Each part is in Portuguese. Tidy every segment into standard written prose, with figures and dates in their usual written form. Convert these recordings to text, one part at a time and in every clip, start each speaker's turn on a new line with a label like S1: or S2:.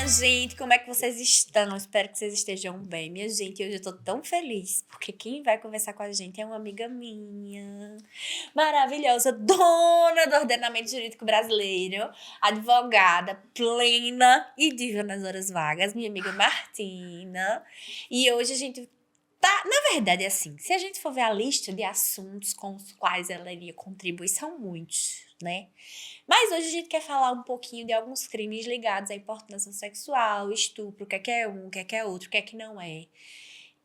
S1: gente, como é que vocês estão? Espero que vocês estejam bem. Minha gente, hoje eu tô tão feliz, porque quem vai conversar com a gente é uma amiga minha, maravilhosa, dona do ordenamento jurídico brasileiro, advogada plena e diva nas horas vagas, minha amiga Martina. E hoje a gente tá, na verdade, assim, se a gente for ver a lista de assuntos com os quais ela iria contribuir, são muitos, né? Mas hoje a gente quer falar um pouquinho de alguns crimes ligados à importunação sexual, estupro, o que é um, o que é outro, o que não é.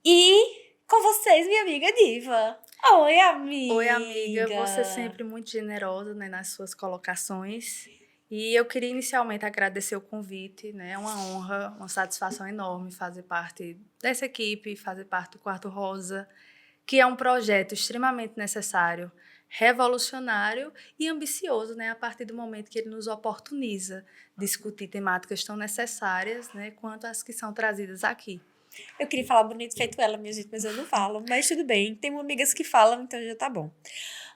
S1: E com vocês, minha amiga Diva. Oi, amiga.
S2: Oi, amiga. Você é sempre muito generosa, né, nas suas colocações. E eu queria inicialmente agradecer o convite, né? É uma honra, uma satisfação enorme fazer parte dessa equipe, fazer parte do Quarto Rosa, que é um projeto extremamente necessário, revolucionário e ambicioso, né, a partir do momento que ele nos oportuniza discutir temáticas tão necessárias, né, quanto as que são trazidas aqui.
S1: Eu queria falar bonito feito ela, minha gente, mas eu não falo. Mas tudo bem, tem amigas que falam, então já tá bom.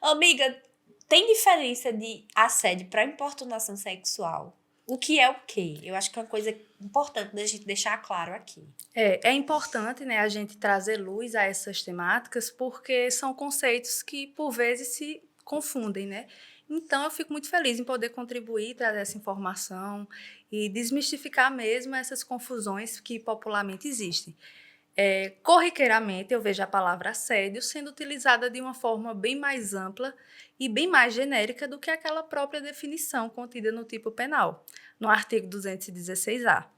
S1: Amiga, tem diferença de assédio para importunação sexual? O que é o quê? Eu acho que é uma coisa importante da gente deixar claro aqui.
S2: É importante, né, a gente trazer luz a essas temáticas, porque são conceitos que, por vezes, se confundem, né? Então, eu fico muito feliz em poder contribuir, trazer essa informação e desmistificar mesmo essas confusões que popularmente existem. Corriqueiramente, eu vejo a palavra assédio sendo utilizada de uma forma bem mais ampla e bem mais genérica do que aquela própria definição contida no tipo penal, no artigo 216-A.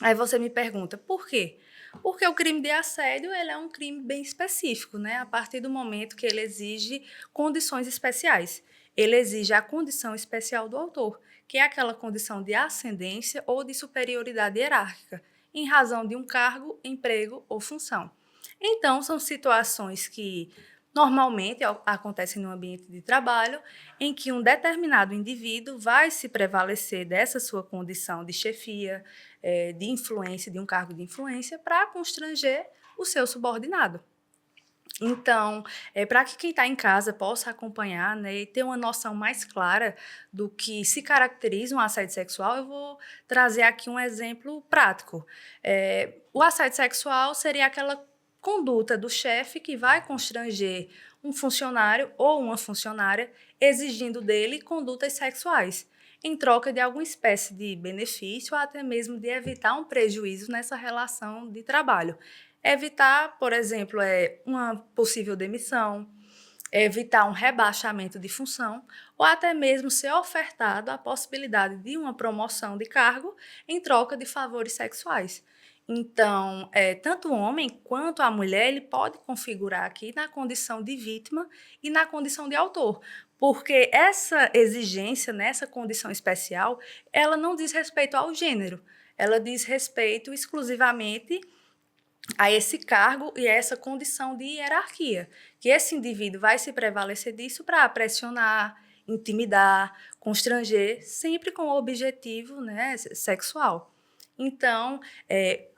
S2: Aí você me pergunta, por quê? Porque o crime de assédio ele é um crime bem específico, né? A partir do momento que ele exige condições especiais. Ele exige a condição especial do autor, que é aquela condição de ascendência ou de superioridade hierárquica, em razão de um cargo, emprego ou função. Então, são situações que normalmente acontecem no ambiente de trabalho, em que um determinado indivíduo vai se prevalecer dessa sua condição de chefia, de influência, de um cargo de influência, para constranger o seu subordinado. Então, para que quem está em casa possa acompanhar, né, e ter uma noção mais clara do que se caracteriza um assédio sexual, eu vou trazer aqui um exemplo prático. O assédio sexual seria aquela conduta do chefe que vai constranger um funcionário ou uma funcionária exigindo dele condutas sexuais, em troca de alguma espécie de benefício ou até mesmo de evitar um prejuízo nessa relação de trabalho. Evitar, por exemplo, uma possível demissão, evitar um rebaixamento de função ou até mesmo ser ofertado a possibilidade de uma promoção de cargo em troca de favores sexuais. Então, tanto o homem quanto a mulher, ele pode configurar aqui na condição de vítima e na condição de autor, porque essa exigência, nessa condição especial, ela não diz respeito ao gênero, ela diz respeito exclusivamente a esse cargo e a essa condição de hierarquia, que esse indivíduo vai se prevalecer disso para pressionar, intimidar, constranger, sempre com o objetivo, né, sexual. Então,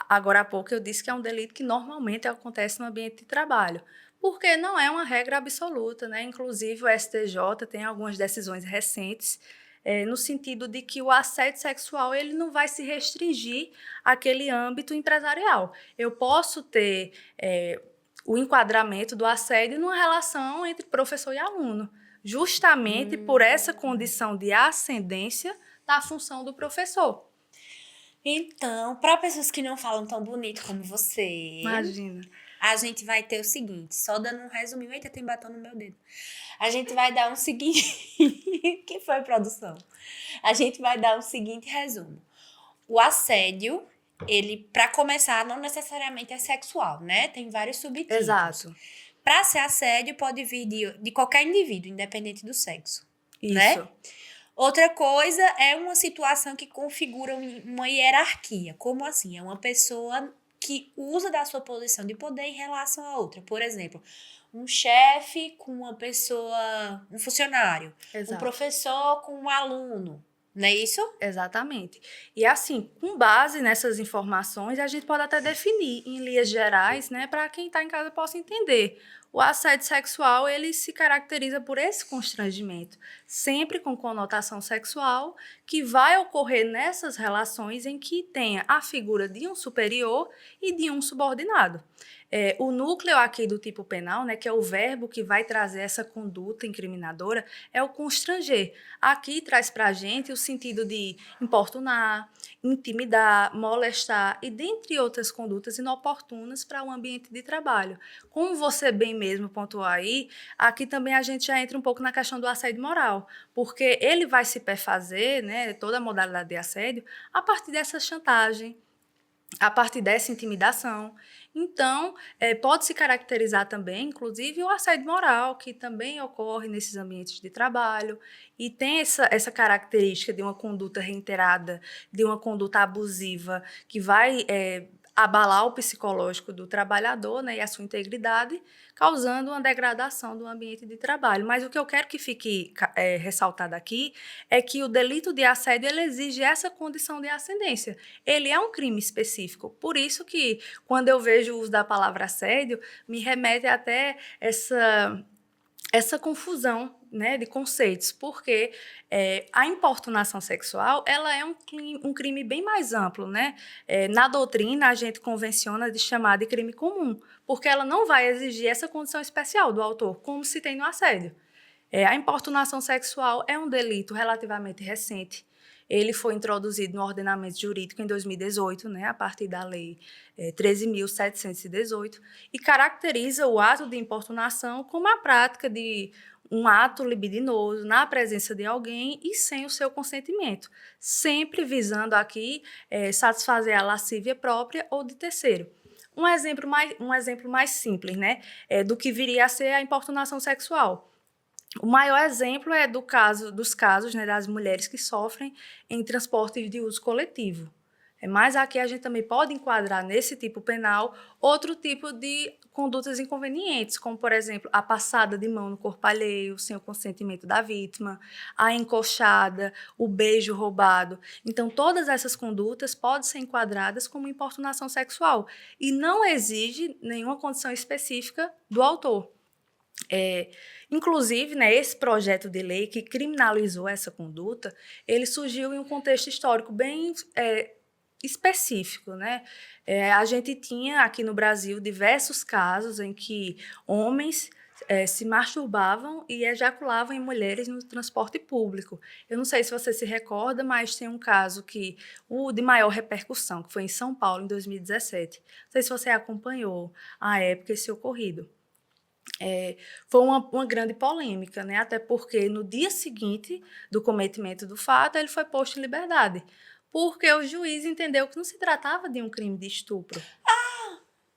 S2: agora há pouco eu disse que é um delito que normalmente acontece no ambiente de trabalho, porque não é uma regra absoluta, né? Inclusive o STJ tem algumas decisões recentes no sentido de que o assédio sexual ele não vai se restringir àquele âmbito empresarial. Eu posso ter o enquadramento do assédio numa relação entre professor e aluno, justamente por essa condição de ascendência da função do professor.
S1: Então, para pessoas que não falam tão bonito como você,
S2: Imagina.
S1: a gente vai ter o seguinte, só dando um resuminho. Eita, tem batom no meu dedo. A gente vai dar um seguinte... que foi, produção? A gente vai dar o seguinte resumo. O assédio, ele, para começar, não necessariamente é sexual, né? Tem vários subtipos.
S2: Exato.
S1: Para ser assédio, pode vir de qualquer indivíduo, independente do sexo.
S2: Isso.
S1: Né? Outra coisa é uma situação que configura uma hierarquia. Como assim? É uma pessoa que usa da sua posição de poder em relação a outra. Por exemplo, um chefe com uma pessoa, um funcionário.
S2: Exato.
S1: Um professor com um aluno. Não é isso?
S2: Exatamente. E assim, com base nessas informações, a gente pode até definir em linhas gerais, né, para quem está em casa possa entender O assédio sexual, ele se caracteriza por esse constrangimento, sempre com conotação sexual, que vai ocorrer nessas relações em que tenha a figura de um superior e de um subordinado. O núcleo aqui do tipo penal, né, que é o verbo que vai trazer essa conduta incriminadora, é o constranger. Aqui traz para a gente o sentido de importunar, intimidar, molestar e dentre outras condutas inoportunas para o ambiente de trabalho. Como você bem mesmo pontuou aí, aqui também a gente já entra um pouco na questão do assédio moral, porque ele vai se perfazer, né, toda a modalidade de assédio, a partir dessa chantagem, a partir dessa intimidação. Então, pode se caracterizar também, inclusive, o assédio moral, que também ocorre nesses ambientes de trabalho e tem essa característica de uma conduta reiterada, de uma conduta abusiva, que vai abalar o psicológico do trabalhador, né, e a sua integridade, causando uma degradação do ambiente de trabalho. Mas o que eu quero que fique ressaltado aqui é que o delito de assédio ele exige essa condição de ascendência. Ele é um crime específico. Por isso que, quando eu vejo o uso da palavra assédio, me remete até essa confusão, né, de conceitos, porque a importunação sexual ela é um crime bem mais amplo. Né? Na doutrina, a gente convenciona de chamar de crime comum, porque ela não vai exigir essa condição especial do autor, como se tem no assédio. A importunação sexual é um delito relativamente recente. Ele foi introduzido no ordenamento jurídico em 2018, né, a partir da Lei 13.718, e caracteriza o ato de importunação como a prática de um ato libidinoso na presença de alguém e sem o seu consentimento, sempre visando aqui satisfazer a lascívia própria ou de terceiro. Um exemplo mais simples, né, do que viria a ser a importunação sexual. O maior exemplo é dos casos, né, das mulheres que sofrem em transportes de uso coletivo. Mas aqui a gente também pode enquadrar nesse tipo penal outro tipo de condutas inconvenientes, como, por exemplo, a passada de mão no corpo alheio, sem o consentimento da vítima, a encoxada, o beijo roubado. Então, todas essas condutas podem ser enquadradas como importunação sexual e não exige nenhuma condição específica do autor. Inclusive, né, esse projeto de lei que criminalizou essa conduta, ele surgiu em um contexto histórico bem específico. Né? A gente tinha aqui no Brasil diversos casos em que homens se masturbavam e ejaculavam em mulheres no transporte público. Eu não sei se você se recorda, mas tem um caso o de maior repercussão, que foi em São Paulo, em 2017. Não sei se você acompanhou à época esse ocorrido. Foi uma grande polêmica, né? Até porque no dia seguinte do cometimento do fato, ele foi posto em liberdade, porque o juiz entendeu que não se tratava de um crime de estupro.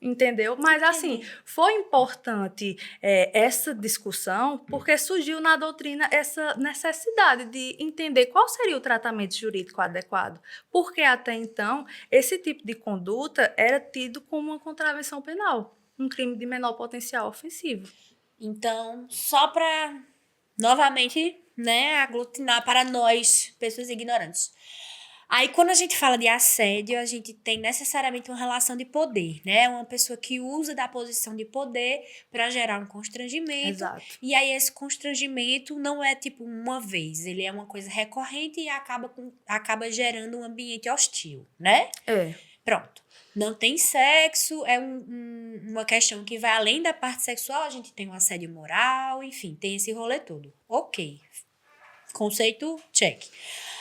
S2: Entendeu? Mas, assim, foi importante essa discussão porque surgiu na doutrina essa necessidade de entender qual seria o tratamento jurídico adequado, porque até então esse tipo de conduta era tido como uma contravenção penal, um crime de menor potencial ofensivo.
S1: Então, só para, novamente, né, aglutinar para nós, pessoas ignorantes. Aí, quando a gente fala de assédio, a gente tem necessariamente uma relação de poder, né? Uma pessoa que usa da posição de poder para gerar um constrangimento.
S2: Exato.
S1: E aí, esse constrangimento não é tipo uma vez, ele é uma coisa recorrente e acaba gerando um ambiente hostil, né? Pronto. Não tem sexo, é uma questão que vai além da parte sexual, a gente tem um assédio moral, enfim, tem esse rolê todo. Ok. Conceito, check.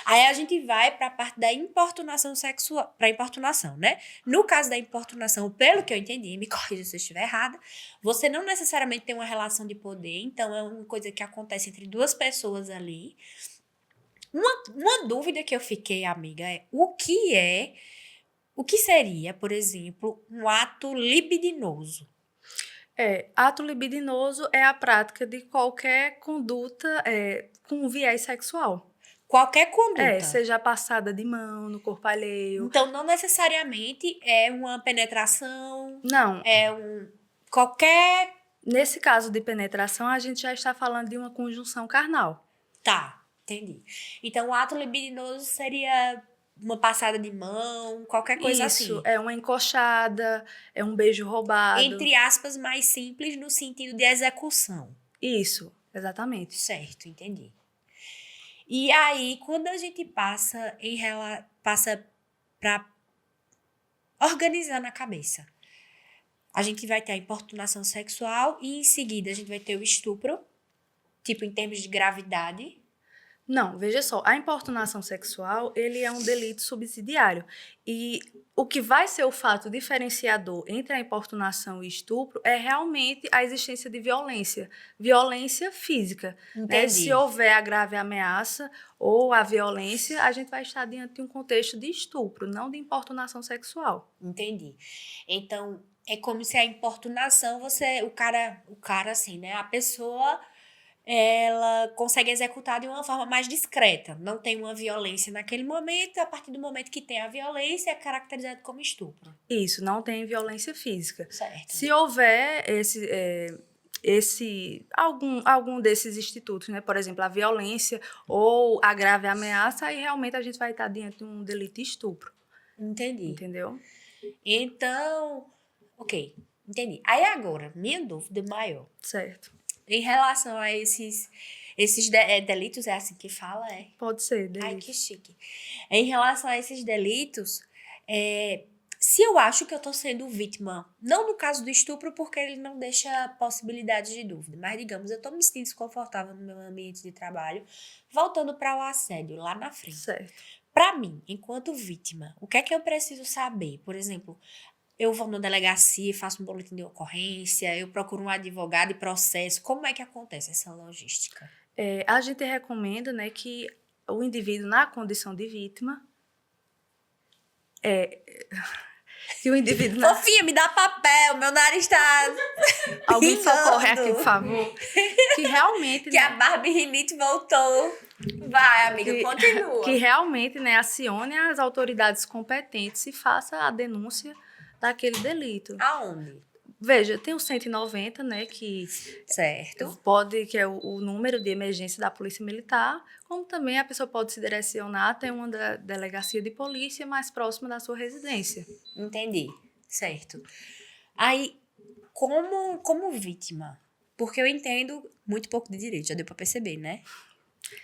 S1: Aí a gente vai para a parte da importunação sexual, para importunação, né? No caso da importunação, pelo que eu entendi, me corrija se eu estiver errada, você não necessariamente tem uma relação de poder, então é uma coisa que acontece entre duas pessoas ali. Uma dúvida que eu fiquei, amiga, é o que seria, por exemplo, um ato libidinoso?
S2: Ato libidinoso é a prática de qualquer conduta com viés sexual.
S1: Qualquer conduta.
S2: Seja passada de mão no corpo alheio.
S1: Então, não necessariamente é uma penetração.
S2: Não.
S1: Qualquer...
S2: Nesse caso de penetração, a gente já está falando de uma conjunção carnal.
S1: Tá, entendi. Então, o ato libidinoso seria uma passada de mão, qualquer coisa
S2: Isso,
S1: assim.
S2: é uma encoxada, é um beijo roubado.
S1: Entre aspas, mais simples no sentido de execução.
S2: Isso, exatamente.
S1: Certo, entendi. E aí, quando a gente passa para organizar na cabeça, a gente vai ter a importunação sexual e em seguida a gente vai ter o estupro, tipo em termos de gravidade.
S2: Não, veja só, a importunação sexual, ele é um delito subsidiário. E o que vai ser o fato diferenciador entre a importunação e estupro é realmente a existência de violência física. Né?
S1: Entendi.
S2: Se houver a grave ameaça ou a violência, a gente vai estar diante de um contexto de estupro, não de importunação sexual.
S1: Entendi. Então, é como se a importunação, o cara assim, né? A pessoa, ela consegue executar de uma forma mais discreta. Não tem uma violência naquele momento. A partir do momento que tem a violência, é caracterizado como estupro.
S2: Isso, não tem violência física.
S1: Certo.
S2: Se houver algum desses institutos, né? Por exemplo, a violência ou a grave ameaça, aí realmente a gente vai estar diante de um delito de estupro.
S1: Entendi.
S2: Entendeu?
S1: Então, ok, entendi. Aí agora, minha dúvida maior.
S2: Certo.
S1: Em relação a esses delitos, é assim que fala, é?
S2: Pode ser,
S1: Ai,
S2: delito.
S1: que chique. Em relação a esses delitos, se eu acho que eu tô sendo vítima, não no caso do estupro, porque ele não deixa possibilidade de dúvida, mas digamos, eu tô me sentindo desconfortável no meu ambiente de trabalho, voltando para o assédio lá na frente.
S2: Certo.
S1: Para mim, enquanto vítima, o que é que eu preciso saber? Por exemplo, eu vou na delegacia, faço um boletim de ocorrência, eu procuro um advogado e processo. Como é que acontece essa logística?
S2: A gente recomenda, né, que o indivíduo na condição de vítima que o indivíduo
S1: Fofinha, me dá papel, meu nariz tá
S2: Alguém
S1: pingando.
S2: socorre aqui, por favor. Que realmente...
S1: Que a Barbie Rinite voltou. Vai, amiga, continua.
S2: Que realmente, né, acione as autoridades competentes e faça a denúncia daquele delito.
S1: Aonde?
S2: Veja, tem o 190, né, que
S1: Certo.
S2: que é o número de emergência da Polícia Militar, como também a pessoa pode se direcionar até uma delegacia de polícia mais próxima da sua residência.
S1: Entendi, certo. Aí, como vítima, porque eu entendo muito pouco de direito, já deu pra perceber, né?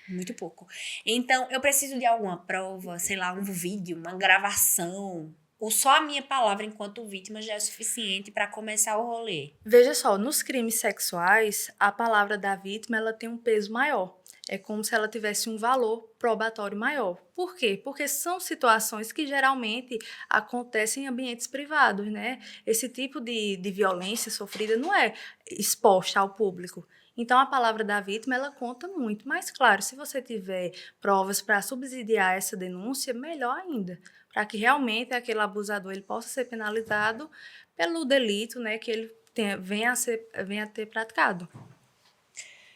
S1: Muito pouco. Então, eu preciso de alguma prova, sei lá, um vídeo, uma gravação, ou só a minha palavra enquanto vítima já é suficiente para começar o rolê?
S2: Veja só, nos crimes sexuais, a palavra da vítima ela tem um peso maior. É como se ela tivesse um valor probatório maior. Por quê? Porque são situações que geralmente acontecem em ambientes privados, né? Esse tipo de violência sofrida não é exposta ao público. Então, a palavra da vítima, ela conta muito. Mas, claro, se você tiver provas para subsidiar essa denúncia, melhor ainda. Para que realmente aquele abusador ele possa ser penalizado pelo delito, né, que ele venha a ter praticado.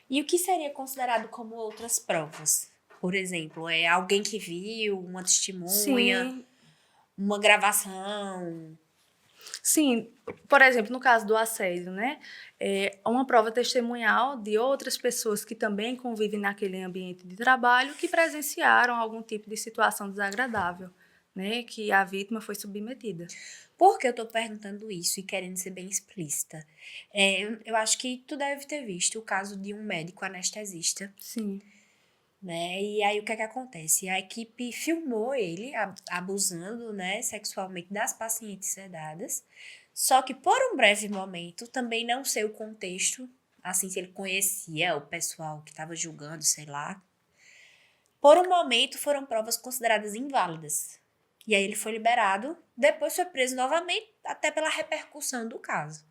S1: E o que seria considerado como outras provas? Por exemplo, é alguém que viu, uma testemunha,
S2: Sim.
S1: uma gravação.
S2: Sim, por exemplo, no caso do assédio, né? Uma prova testemunhal de outras pessoas que também convivem naquele ambiente de trabalho que presenciaram algum tipo de situação desagradável, né? Que a vítima foi submetida.
S1: Por que eu tô perguntando isso e querendo ser bem explícita? Eu acho que tu deve ter visto o caso de um médico anestesista.
S2: Sim.
S1: Né? E aí o que é que acontece? A equipe filmou ele abusando, né, sexualmente das pacientes sedadas. Só que por um breve momento, também não sei o contexto, assim, se ele conhecia o pessoal que estava julgando, sei lá. Por um momento foram provas consideradas inválidas. E aí ele foi liberado, depois foi preso novamente, até pela repercussão do caso.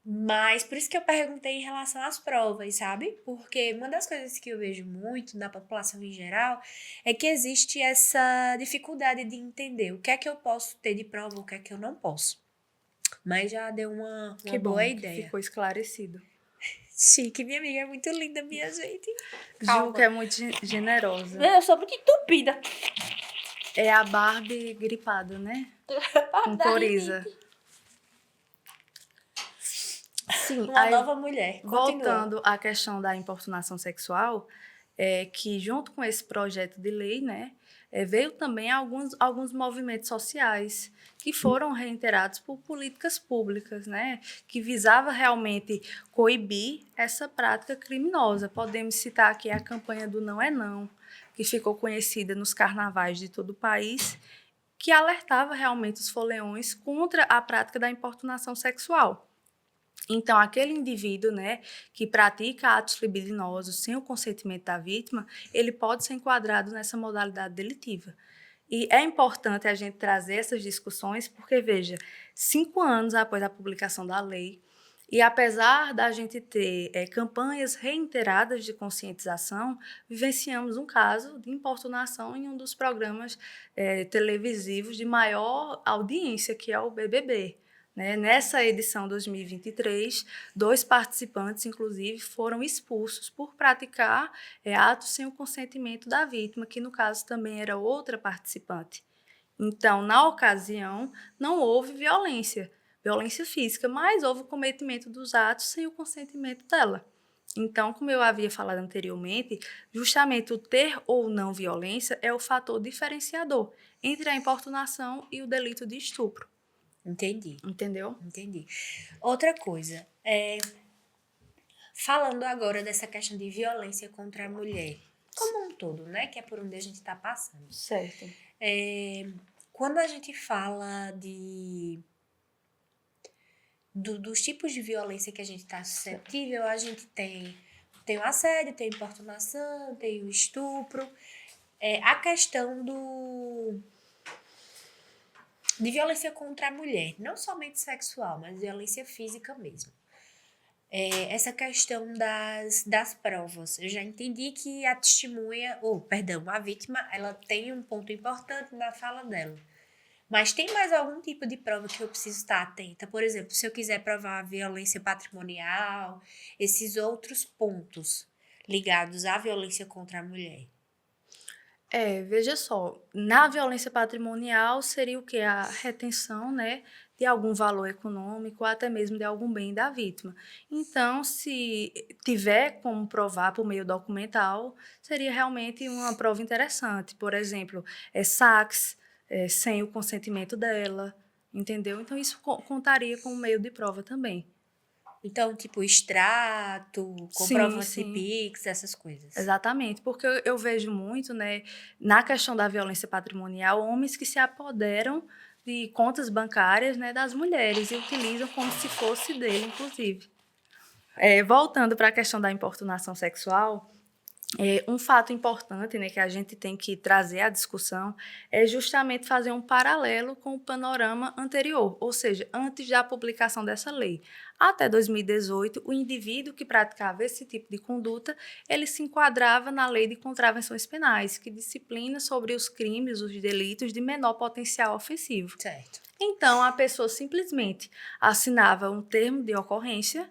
S1: Mas por isso que eu perguntei em relação às provas, sabe? Porque uma das coisas que eu vejo muito na população em geral é que existe essa dificuldade de entender o que é que eu posso ter de prova, o que é que eu não posso. Mas já deu uma boa ideia.
S2: Que ficou esclarecido.
S1: Chique, minha amiga é muito linda, minha gente.
S2: Ju, que é muito generosa.
S1: Eu sou muito entupida.
S2: É a Barbie gripada, né? Com coriza. Sim,
S1: uma nova mulher. Continua.
S2: Voltando à questão da importunação sexual, que junto com esse projeto de lei, né, veio também alguns movimentos sociais que foram reiterados por políticas públicas, né, que visava realmente coibir essa prática criminosa. Podemos citar aqui a campanha do Não é Não, que ficou conhecida nos carnavais de todo o país, que alertava realmente os foliões contra a prática da importunação sexual. Então, aquele indivíduo, né, que pratica atos libidinosos sem o consentimento da vítima, ele pode ser enquadrado nessa modalidade delitiva. E é importante a gente trazer essas discussões porque, veja, 5 anos após a publicação da lei, e apesar da gente ter campanhas reiteradas de conscientização, vivenciamos um caso de importunação em um dos programas televisivos de maior audiência, que é o BBB. Né? Nessa edição 2023, 2 participantes, inclusive, foram expulsos por praticar atos sem o consentimento da vítima, que no caso também era outra participante. Então, na ocasião, não houve violência física, mas houve o cometimento dos atos sem o consentimento dela. Então, como eu havia falado anteriormente, justamente o ter ou não violência é o fator diferenciador entre a importunação e o delito de estupro.
S1: Entendi.
S2: Entendeu?
S1: Entendi. Outra coisa, falando agora dessa questão de violência contra a mulher, como um todo, né? Que é por onde a gente está passando.
S2: Certo.
S1: Quando a gente fala dos tipos de violência que a gente está suscetível, a gente tem o assédio, tem a importunação, tem o estupro. A questão de violência contra a mulher, não somente sexual, mas violência física mesmo. Essa questão das provas. Eu já entendi que a testemunha, a vítima, ela tem um ponto importante na fala dela. Mas tem mais algum tipo de prova que eu preciso estar atenta? Por exemplo, se eu quiser provar a violência patrimonial, esses outros pontos ligados à violência contra a mulher.
S2: Veja só, na violência patrimonial seria o que? A retenção, né, de algum valor econômico ou até mesmo de algum bem da vítima. Então, se tiver como provar por meio documental, seria realmente uma prova interessante. Por exemplo, saques sem o consentimento dela, entendeu? Então, isso contaria como meio de prova também.
S1: Então, tipo, extrato, comprovante de Pix, essas coisas.
S2: Exatamente, porque eu vejo muito, né, na questão da violência patrimonial, homens que se apoderam de contas bancárias, né, das mulheres e utilizam como se fosse dele, inclusive. Voltando para a questão da importunação sexual, um fato importante, né, que a gente tem que trazer à discussão é justamente fazer um paralelo com o panorama anterior, ou seja, antes da publicação dessa lei. Até 2018, o indivíduo que praticava esse tipo de conduta, ele se enquadrava na Lei de Contravenções Penais, que disciplina sobre os crimes, os delitos de menor potencial ofensivo.
S1: Certo.
S2: Então, a pessoa simplesmente assinava um termo de ocorrência,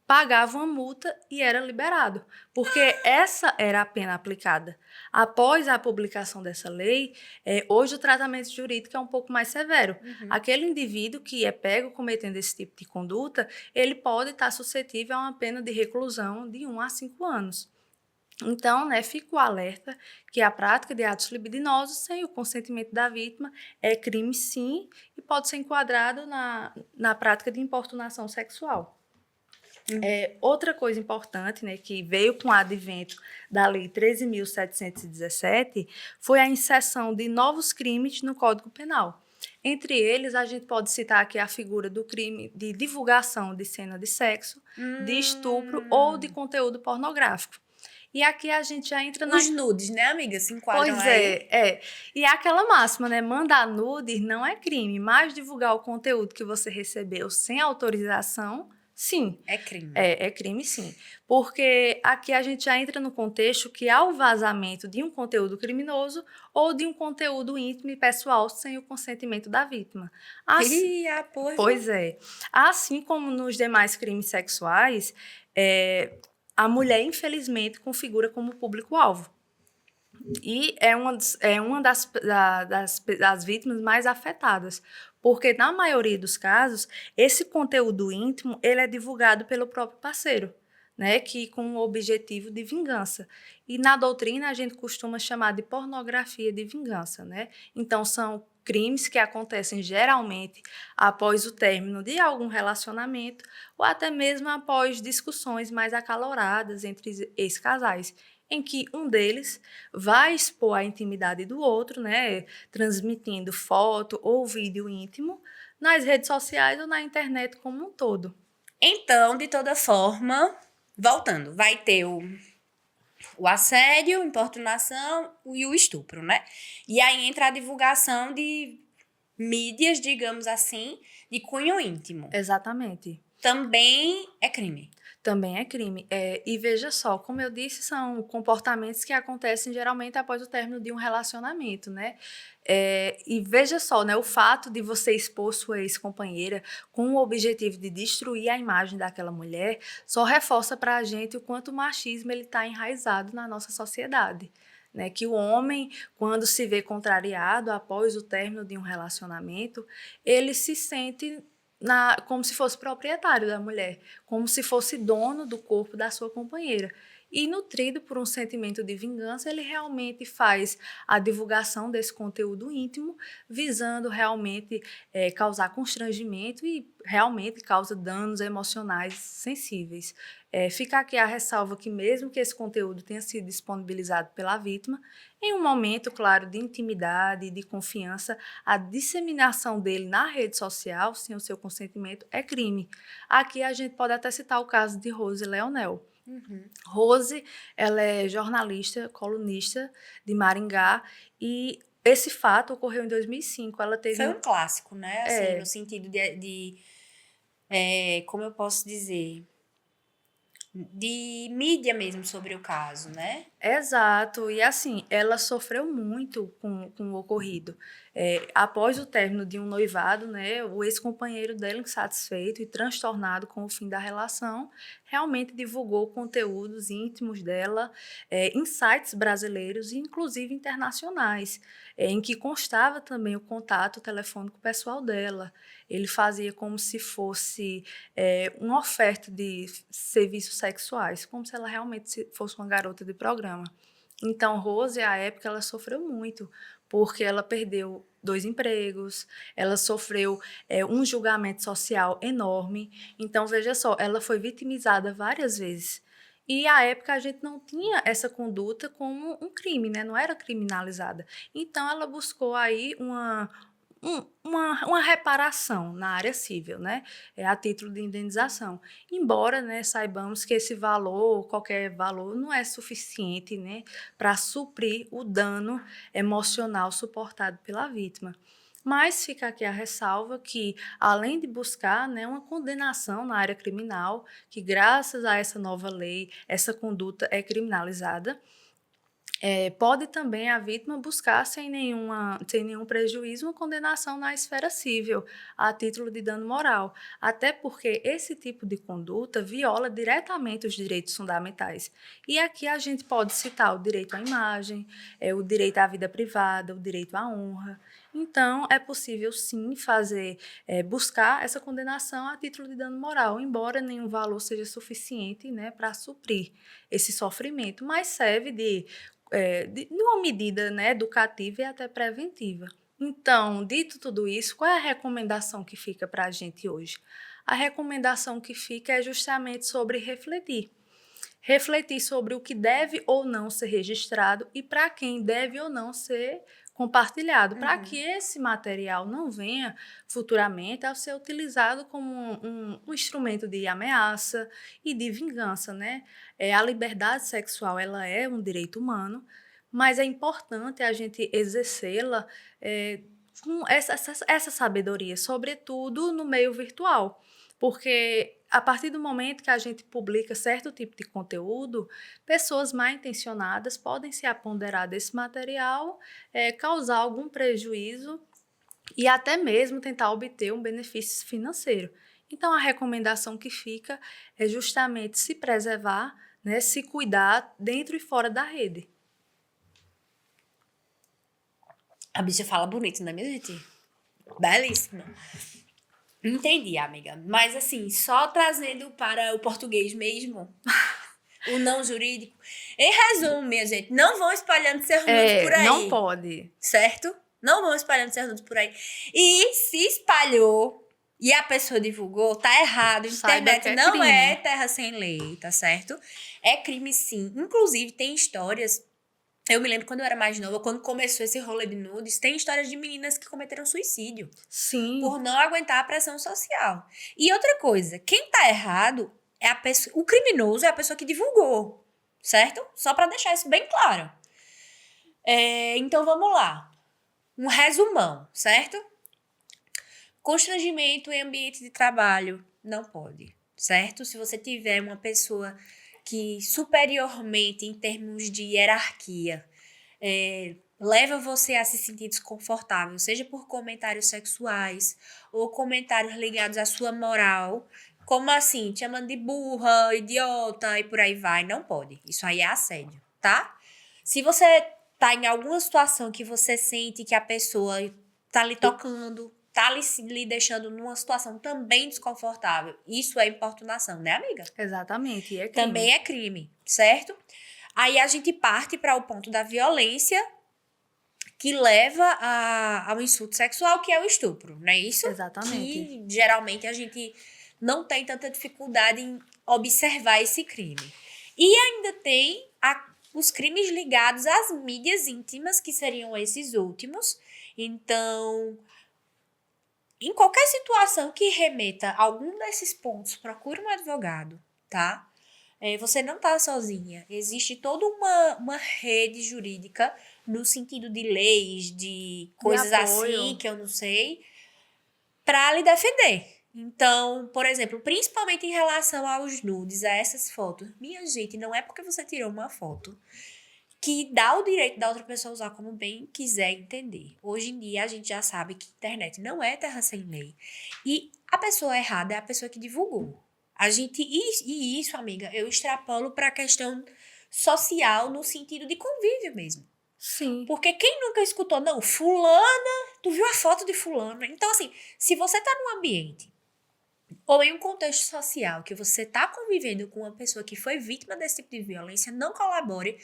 S2: pagava uma multa e era liberado, porque essa era a pena aplicada. Após a publicação dessa lei, hoje o tratamento jurídico é um pouco mais severo.
S1: Uhum.
S2: Aquele indivíduo que é pego cometendo esse tipo de conduta, ele pode estar suscetível a uma pena de reclusão de 1 a 5 anos. Então, né, fica o alerta que a prática de atos libidinosos sem o consentimento da vítima é crime sim e pode ser enquadrado na prática de importunação sexual. Outra coisa importante, né, que veio com o advento da Lei 13.717 foi a inserção de novos crimes no Código Penal. Entre eles, a gente pode citar aqui a figura do crime de divulgação de cena de sexo, de estupro ou de conteúdo pornográfico. E aqui a gente já entra
S1: Os nudes, né, amiga? Se enquadram aí.
S2: E é aquela máxima, né? Mandar nudes não é crime, mas divulgar o conteúdo que você recebeu sem autorização, sim.
S1: É crime.
S2: É crime, sim. Porque aqui a gente já entra no contexto que há o vazamento de um conteúdo criminoso ou de um conteúdo íntimo e pessoal sem o consentimento da vítima. Pois é. Assim como nos demais crimes sexuais, a mulher, infelizmente, configura como público-alvo. E é uma das vítimas mais afetadas, porque, na maioria dos casos, esse conteúdo íntimo ele é divulgado pelo próprio parceiro. né, que com o objetivo de vingança. E na doutrina a gente costuma chamar de pornografia de vingança, né? Então são crimes que acontecem geralmente após o término de algum relacionamento ou até mesmo após discussões mais acaloradas entre ex-casais, em que um deles vai expor a intimidade do outro, né, transmitindo foto ou vídeo íntimo nas redes sociais ou na internet como um todo.
S1: Então, de toda forma, voltando, vai ter o assédio, importunação e o estupro, né? E aí entra a divulgação de mídias, digamos assim, de cunho íntimo.
S2: Exatamente.
S1: Também é crime.
S2: Também é crime. E veja só, como eu disse, são comportamentos que acontecem geralmente após o término de um relacionamento, né? E veja só, né, o fato de você expor sua ex-companheira com o objetivo de destruir a imagem daquela mulher só reforça para a gente o quanto o machismo está enraizado na nossa sociedade. Né, que o homem, quando se vê contrariado após o término de um relacionamento, ele se sente como se fosse proprietário da mulher, como se fosse dono do corpo da sua companheira. E nutrido por um sentimento de vingança, ele realmente faz a divulgação desse conteúdo íntimo, visando realmente causar constrangimento e realmente causa danos emocionais sensíveis. Fica aqui a ressalva que mesmo que esse conteúdo tenha sido disponibilizado pela vítima, em um momento, claro, de intimidade e de confiança, a disseminação dele na rede social, sem o seu consentimento, é crime. Aqui a gente pode até citar o caso de Rose Leonel. Rose, ela é jornalista, colunista de Maringá e esse fato ocorreu em 2005. Ela teve
S1: Foi um clássico, né? Assim,
S2: É.
S1: no sentido como eu posso dizer, de mídia mesmo sobre o caso, né?
S2: Exato, e assim, ela sofreu muito com o ocorrido. Após o término de um noivado, né, o ex-companheiro dela, insatisfeito e transtornado com o fim da relação, realmente divulgou conteúdos íntimos dela em sites brasileiros e inclusive internacionais, em que constava também o contato telefônico pessoal dela. Ele fazia como se fosse uma oferta de serviços sexuais, como se ela realmente fosse uma garota de programa. Então, Rose, à época, ela sofreu muito, porque ela perdeu 2 empregos, ela sofreu um julgamento social enorme. Então, veja só, ela foi vitimizada várias vezes. E, à época, a gente não tinha essa conduta como um crime, né? Não era criminalizada. Então, ela buscou aí uma reparação na área civil, né? A título de indenização. Embora, né, saibamos que esse valor, qualquer valor, não é suficiente, né, para suprir o dano emocional suportado pela vítima. Mas fica aqui a ressalva que, além de buscar, né, uma condenação na área criminal, que graças a essa nova lei, essa conduta é criminalizada, pode também a vítima buscar, sem nenhum prejuízo, uma condenação na esfera civil, a título de dano moral, até porque esse tipo de conduta viola diretamente os direitos fundamentais. E aqui a gente pode citar o direito à imagem, o direito à vida privada, o direito à honra. Então, é possível sim buscar essa condenação a título de dano moral, embora nenhum valor seja suficiente, né, para suprir esse sofrimento, mas serve de uma medida, né, educativa e até preventiva. Então, dito tudo isso, qual é a recomendação que fica para a gente hoje? A recomendação que fica é justamente sobre refletir. Refletir sobre o que deve ou não ser registrado e para quem deve ou não ser compartilhado, para que esse material não venha futuramente a ser utilizado como um instrumento de ameaça e de vingança, né? A liberdade sexual, ela é um direito humano, mas é importante a gente exercê-la com essa sabedoria, sobretudo no meio virtual, porque a partir do momento que a gente publica certo tipo de conteúdo, pessoas mal intencionadas podem se apoderar desse material, causar algum prejuízo e até mesmo tentar obter um benefício financeiro. Então, a recomendação que fica é justamente se preservar, né, se cuidar dentro e fora da rede.
S1: A bicha fala bonito, não é, minha gente? Belíssima. Entendi, amiga. Mas assim, só trazendo para o português mesmo, o não jurídico. Em resumo, minha gente, não vão espalhando seus nudes por
S2: Não
S1: aí,
S2: pode.
S1: certo? Não vão espalhando seus nudes por aí. E se espalhou e a pessoa divulgou, tá errado.
S2: Saiba
S1: Internet
S2: que é
S1: não é
S2: crime.
S1: terra sem lei, tá certo? É crime sim. Inclusive, tem histórias. Eu me lembro quando eu era mais nova, quando começou esse rolê de nudes, tem histórias de meninas que cometeram suicídio
S2: Sim,
S1: por não aguentar a pressão social. E outra coisa, quem tá errado é a pessoa, o criminoso é a pessoa que divulgou, certo? Só pra deixar isso bem claro. Então vamos lá. Um resumão, certo? Constrangimento em ambiente de trabalho não pode, certo? Se você tiver uma pessoa que superiormente em termos de hierarquia leva você a se sentir desconfortável, seja por comentários sexuais ou comentários ligados à sua moral, como assim, te chamando de burra, idiota e por aí vai, não pode. Isso aí é assédio, tá? Se você tá em alguma situação que você sente que a pessoa tá lhe tocando, tá lhe deixando numa situação também desconfortável, isso é importunação, né, amiga?
S2: exatamente, e é crime.
S1: Também é crime, certo? Aí a gente parte para o ponto da violência que leva ao insulto sexual, que é o estupro, não é isso?
S2: Exatamente.
S1: Que geralmente a gente não tem tanta dificuldade em observar esse crime. E ainda tem os crimes ligados às mídias íntimas, que seriam esses últimos. Então, em qualquer situação que remeta a algum desses pontos, procure um advogado, tá? Você não tá sozinha. Existe toda uma rede jurídica no sentido de leis, de coisas
S2: apoio.
S1: assim, que eu não sei, para lhe defender. Então, por exemplo, principalmente em relação aos nudes, a essas fotos. Minha gente, não é porque você tirou uma foto que dá o direito da outra pessoa usar como bem quiser entender. Hoje em dia, a gente já sabe que internet não é terra sem lei. E a pessoa errada é a pessoa que divulgou. E isso, amiga, eu extrapolo para a questão social no sentido de convívio mesmo.
S2: Sim.
S1: Porque quem nunca escutou, não, fulana, tu viu a foto de fulana? Então, assim, se você tá num ambiente ou em um contexto social que você tá convivendo com uma pessoa que foi vítima desse tipo de violência, não colabore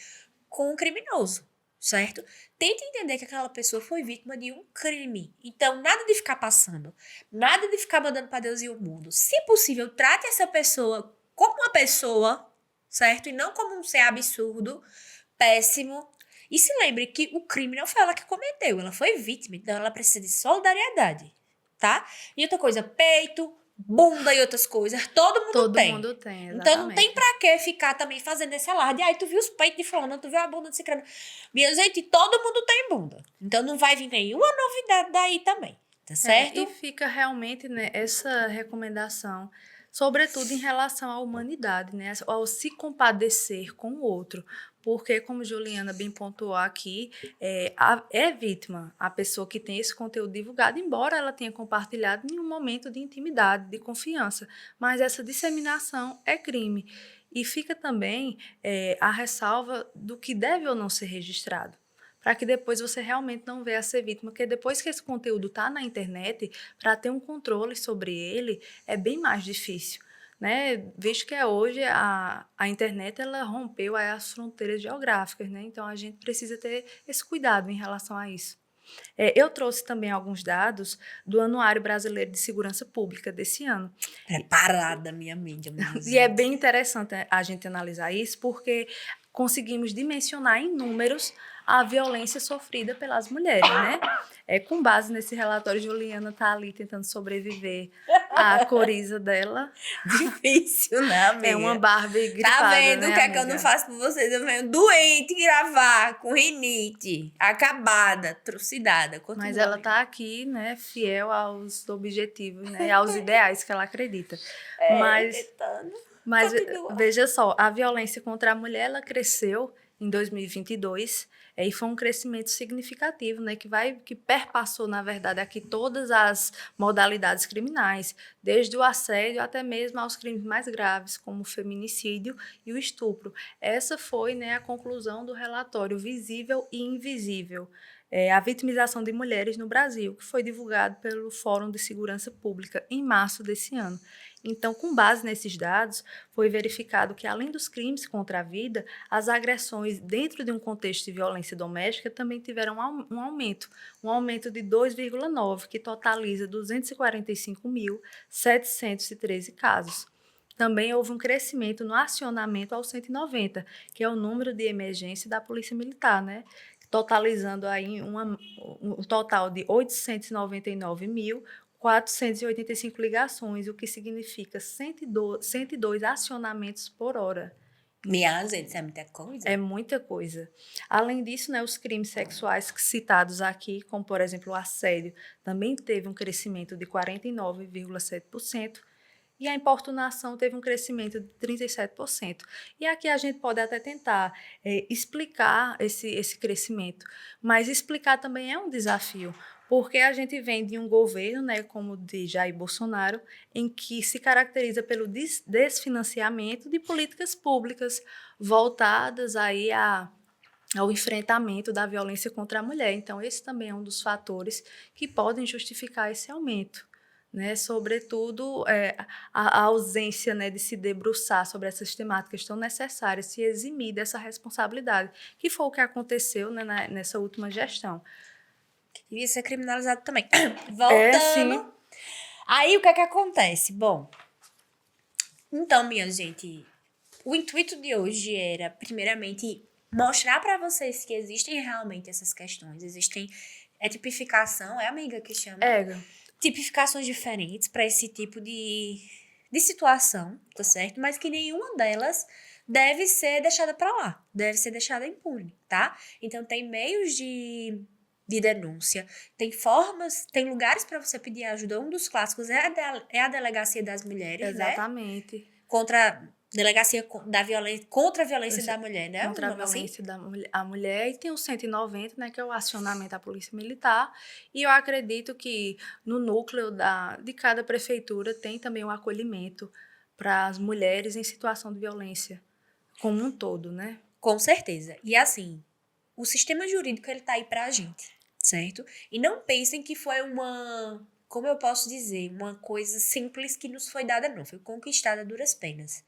S1: com o criminoso, certo? Tente entender que aquela pessoa foi vítima de um crime. Então, nada de ficar passando, nada de ficar mandando para Deus e o mundo. Se possível, trate essa pessoa como uma pessoa, certo? E não como um ser absurdo, péssimo. E se lembre que o crime não foi ela que cometeu, ela foi vítima, então ela precisa de solidariedade, tá? E outra coisa, peito, bunda e outras coisas, todo mundo tem.
S2: Mundo tem, exatamente.
S1: Então não tem pra que ficar também fazendo esse alarde. Ai, tu viu os peitos de fulano, tu viu a bunda de ciclano. Minha gente, todo mundo tem bunda. Então não vai vir nenhuma novidade daí também, tá certo?
S2: E fica realmente, né, essa recomendação, sobretudo em relação à humanidade, né, ao se compadecer com o outro. Porque, como Juliana bem pontuou aqui, é vítima a pessoa que tem esse conteúdo divulgado, embora ela tenha compartilhado em um momento de intimidade, de confiança. Mas essa disseminação é crime. E fica também a ressalva do que deve ou não ser registrado, para que depois você realmente não venha a ser vítima, porque depois que esse conteúdo está na internet, para ter um controle sobre ele é bem mais difícil, né? Visto que hoje a internet ela rompeu as fronteiras geográficas, né? Então a gente precisa ter esse cuidado em relação a isso. Eu trouxe também alguns dados do Anuário Brasileiro de Segurança Pública desse ano.
S1: Preparada, minha amiga.
S2: E é bem interessante a gente analisar isso, porque conseguimos dimensionar em números a violência sofrida pelas mulheres, né? Com base nesse relatório, Juliana está ali tentando sobreviver à coriza dela.
S1: Difícil, né, amiga?
S2: É uma Barbie gripada,
S1: tá vendo
S2: né,
S1: o que é que eu não faço por vocês? Eu venho doente gravar, com rinite, acabada, trucidada. Continua,
S2: Mas ela
S1: amiga.
S2: está aqui, né, fiel aos objetivos, né, e aos ideais que ela acredita.
S1: Tentando.
S2: Mas
S1: Continua.
S2: veja só, a violência contra a mulher ela cresceu em 2022 e foi um crescimento significativo, né, que perpassou, na verdade, aqui todas as modalidades criminais, desde o assédio até mesmo aos crimes mais graves, como o feminicídio e o estupro. Essa foi, né, a conclusão do relatório Visível e Invisível. a vitimização de mulheres no Brasil, que foi divulgado pelo Fórum de Segurança Pública em março desse ano. Então, com base nesses dados, foi verificado que, além dos crimes contra a vida, as agressões dentro de um contexto de violência doméstica também tiveram um aumento de 2,9, que totaliza 245.713 casos. Também houve um crescimento no acionamento ao 190, que é o número de emergência da Polícia Militar, né? Totalizando aí um total de 899.485 ligações, o que significa 102 acionamentos por hora.
S1: Minha gente, isso é muita coisa.
S2: É muita coisa. Além disso, né, os crimes sexuais citados aqui, como por exemplo o assédio, também teve um crescimento de 49,7%. E a importunação teve um crescimento de 37%. E aqui a gente pode até tentar explicar esse crescimento, mas explicar também é um desafio, porque a gente vem de um governo, né, como o de Jair Bolsonaro, em que se caracteriza pelo desfinanciamento de políticas públicas voltadas aí ao enfrentamento da violência contra a mulher. Então, esse também é um dos fatores que podem justificar esse aumento. Né, sobretudo a ausência, né, de se debruçar sobre essas temáticas tão necessárias, se eximir dessa responsabilidade, que foi o que aconteceu, né, nessa última gestão.
S1: Devia ser criminalizado também. Voltando. Aí, o que é que acontece? Bom, então, minha gente, o intuito de hoje era, primeiramente, mostrar para vocês que existem realmente essas questões. Existem tipificação, amiga que chama? Tipificações diferentes para esse tipo de situação, tá certo? Mas que nenhuma delas deve ser deixada para lá, deve ser deixada impune, tá? Então, tem meios de denúncia, tem formas, tem lugares para você pedir ajuda. Um dos clássicos é a Delegacia das Mulheres,
S2: Exatamente.
S1: Né? Delegacia da violência, contra a violência da mulher, né?
S2: Contra a violência da mulher. E tem o 190, né, que é o acionamento à Polícia Militar. E eu acredito que no núcleo de cada prefeitura tem também um acolhimento para as mulheres em situação de violência, como um todo, né?
S1: Com certeza. E assim, o sistema jurídico, ele tá aí pra gente, certo? E não pensem que foi como eu posso dizer, uma coisa simples que nos foi dada, não. Foi conquistada a duras penas.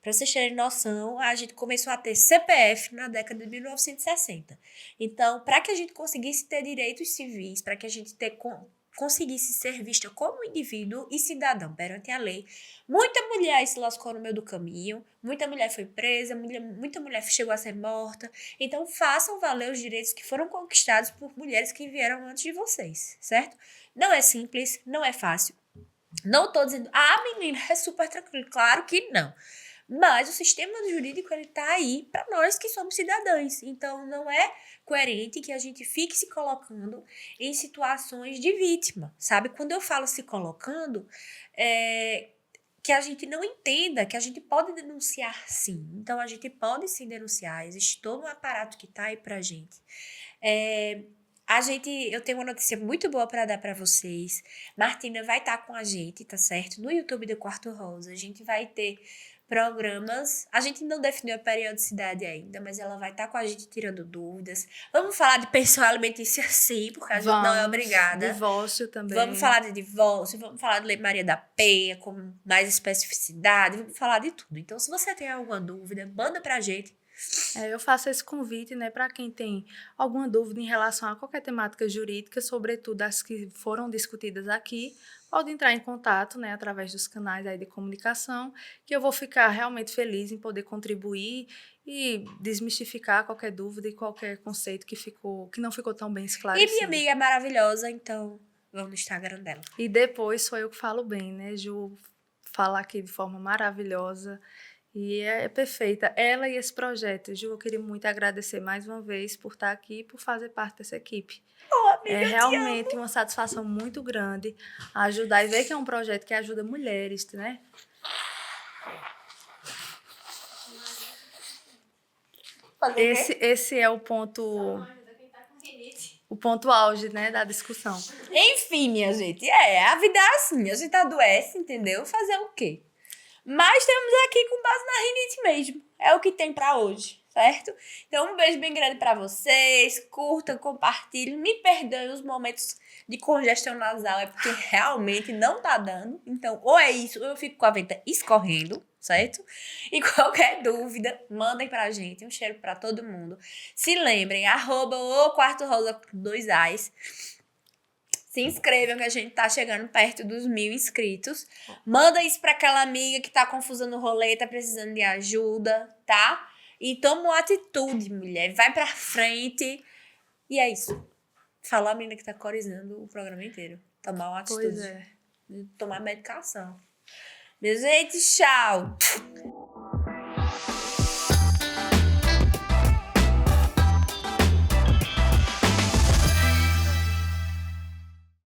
S1: Para vocês terem noção, a gente começou a ter CPF na década de 1960. Então, para que a gente conseguisse ter direitos civis, para que a gente conseguisse ser vista como indivíduo e cidadão perante a lei, muita mulher se lascou no meio do caminho, muita mulher foi presa, muita mulher chegou a ser morta. Então, façam valer os direitos que foram conquistados por mulheres que vieram antes de vocês, certo? Não é simples, não é fácil. Não tô dizendo, menina, é super tranquilo. Claro que não. Mas o sistema jurídico, ele tá aí para nós que somos cidadãs. Então, não é coerente que a gente fique se colocando em situações de vítima, sabe? Quando eu falo se colocando, que a gente não entenda que a gente pode denunciar sim. Então, a gente pode sim denunciar. Existe todo um aparato que tá aí pra gente. Eu tenho uma notícia muito boa para dar para vocês. Martina vai estar com a gente, tá certo? No YouTube do Quarto Rosa. A gente vai ter programas. A gente não definiu a periodicidade ainda, mas ela vai estar com a gente tirando dúvidas. Vamos falar de pensão alimentícia sim, porque a gente não é obrigada.
S2: Divórcio também.
S1: Vamos falar de divórcio, vamos falar de Lei Maria da Penha com mais especificidade, vamos falar de tudo. Então, se você tem alguma dúvida, manda pra gente.
S2: Eu faço esse convite, né, para quem tem alguma dúvida em relação a qualquer temática jurídica, sobretudo as que foram discutidas aqui, pode entrar em contato, né, através dos canais aí de comunicação, que eu vou ficar realmente feliz em poder contribuir e desmistificar qualquer dúvida e qualquer conceito que não ficou tão bem esclarecido.
S1: E minha amiga é maravilhosa, então vamos no Instagram dela.
S2: E depois sou eu que falo bem, né, Ju fala aqui de forma maravilhosa. E é perfeita. Ela e esse projeto. Ju, eu queria muito agradecer mais uma vez por estar aqui e por fazer parte dessa equipe.
S1: Amiga,
S2: é realmente uma satisfação muito grande ajudar e ver que é um projeto que ajuda mulheres, né? Esse é o ponto auge, né, da discussão.
S1: Enfim, minha gente, a vida é assim, a gente adoece, entendeu? Fazer o quê? Mas estamos aqui com base na rinite mesmo. É o que tem pra hoje, certo? Então, um beijo bem grande pra vocês. Curtam, compartilhem. Me perdoem os momentos de congestão nasal, é porque realmente não tá dando. Então, ou é isso, ou eu fico com a venta escorrendo, certo? E qualquer dúvida, mandem pra gente. Um cheiro pra todo mundo. Se lembrem, @o Quarto Rosa com 2 As. Se inscrevam que a gente tá chegando perto dos 1.000 inscritos. Manda isso pra aquela amiga que tá confusa no rolê, tá precisando de ajuda, tá? E toma uma atitude, mulher. Vai pra frente. E é isso. Falou a menina que tá corizando o programa inteiro. Tomar uma atitude.
S2: Pois é.
S1: Tomar medicação. Beijo, gente. Tchau.